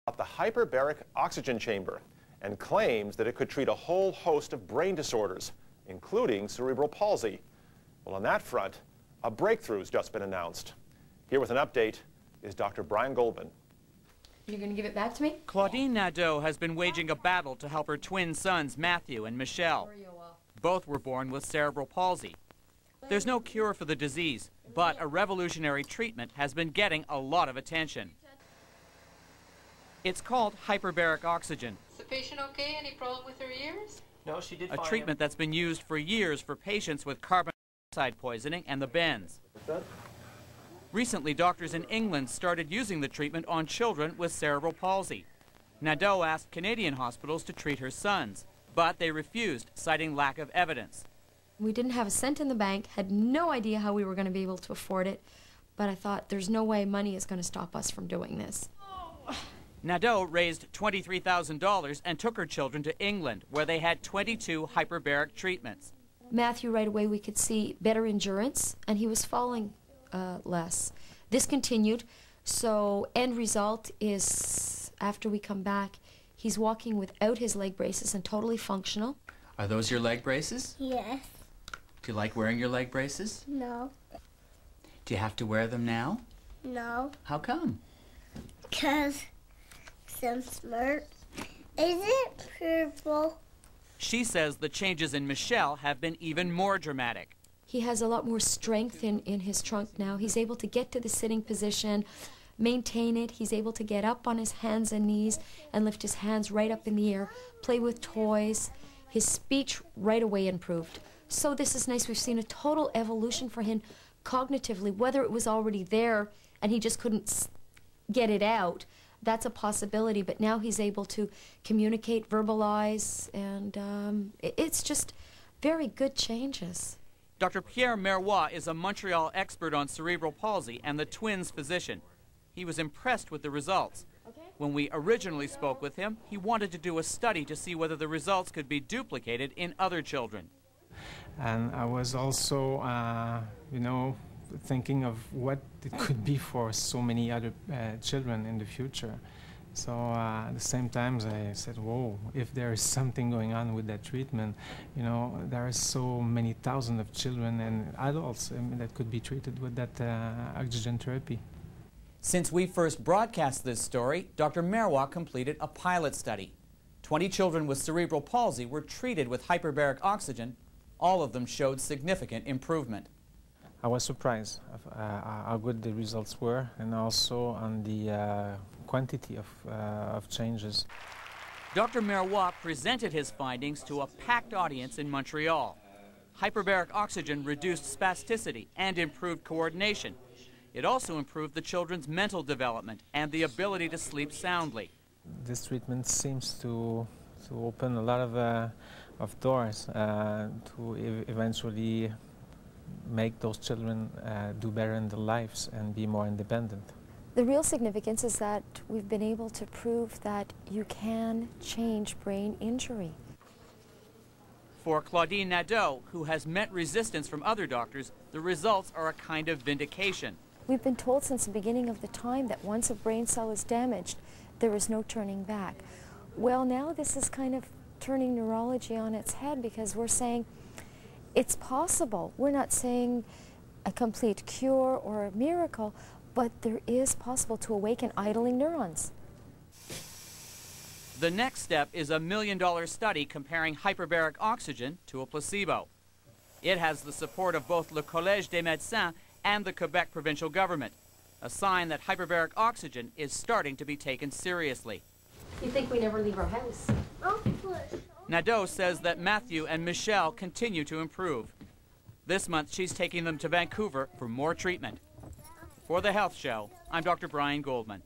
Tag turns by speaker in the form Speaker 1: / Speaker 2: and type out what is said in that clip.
Speaker 1: about the hyperbaric oxygen chamber and claims that it could treat a whole host of brain disorders, including cerebral palsy. Well, on that front, a breakthrough's just been announced. Here with an update is Dr. Brian Goldman.
Speaker 2: You're going to give it back to me?
Speaker 3: Claudine Nadeau has been waging a battle to help her twin sons, Matthew and Michelle. Both were born with cerebral palsy. There's no cure for the disease, but a revolutionary treatment has been getting a lot of attention. It's called hyperbaric oxygen.
Speaker 4: Is the patient okay? Any problem with her ears?
Speaker 5: No, she did
Speaker 3: A
Speaker 5: fine.
Speaker 3: treatment that's been used for years for patients with carbon dioxide poisoning and the bends. Recently, doctors in England started using the treatment on children with cerebral palsy. Nadeau asked Canadian hospitals to treat her sons, but they refused, citing lack of evidence.
Speaker 2: We didn't have a cent in the bank, had no idea how we were going to be able to afford it, but I thought there's no way money is going to stop us from doing this.
Speaker 3: Nadeau raised $23,000 and took her children to England, where they had 22 hyperbaric treatments.
Speaker 2: Matthew, right away we could see better endurance, and he was falling less. This continued, so end result is after we come back, he's walking without his leg braces and totally functional.
Speaker 6: Are those your leg braces?
Speaker 7: Yes.
Speaker 6: Do you like wearing your leg braces?
Speaker 7: No.
Speaker 6: Do you have to wear them now?
Speaker 7: No.
Speaker 6: How come?
Speaker 7: Because I'm smart. Is it purple?
Speaker 3: She says the changes in Michelle have been even more dramatic.
Speaker 2: He has a lot more strength in his trunk now. He's able to get to the sitting position, maintain it. He's able to get up on his hands and knees and lift his hands right up in the air, play with toys. His speech right away improved. So this is nice. We've seen a total evolution for him cognitively. Whether it was already there and he just couldn't get it out, that's a possibility. But now he's able to communicate, verbalize, and it's just very good changes.
Speaker 3: Dr. Pierre Marois is a Montreal expert on cerebral palsy and the twins' physician. He was impressed with the results. When we originally spoke with him, he wanted to do a study to see whether the results could be duplicated in other children.
Speaker 8: And I was also, thinking of what it could be for so many other children in the future. So at the same time, I said, whoa, if there is something going on with that treatment, there are so many thousands of children and adults that could be treated with that oxygen therapy.
Speaker 3: Since we first broadcast this story, Dr. Marois completed a pilot study. 20 children with cerebral palsy were treated with hyperbaric oxygen. All of them showed significant improvement.
Speaker 8: I was surprised of how good the results were, and also on the quantity of changes.
Speaker 3: Dr. Marois presented his findings to a packed audience in Montreal. Hyperbaric oxygen reduced spasticity and improved coordination. It also improved the children's mental development and the ability to sleep soundly.
Speaker 8: This treatment seems to open a lot of doors to eventually make those children do better in their lives and be more independent.
Speaker 2: The real significance is that we've been able to prove that you can change brain injury.
Speaker 3: For Claudine Nadeau, who has met resistance from other doctors, the results are a kind of vindication.
Speaker 2: We've been told since the beginning of the time that once a brain cell is damaged, there is no turning back. Well, now this is kind of turning neurology on its head, because we're saying it's possible. We're not saying a complete cure or a miracle, but there is possible to awaken idling neurons.
Speaker 3: The next step is a $1 million study comparing hyperbaric oxygen to a placebo. It has the support of both Le Collège des Médecins and the Quebec provincial government, a sign that hyperbaric oxygen is starting to be taken seriously.
Speaker 2: You think we never leave our house?
Speaker 3: Nadeau says that Matthew and Michelle continue to improve. This month, she's taking them to Vancouver for more treatment. For The Health Show, I'm Dr. Brian Goldman.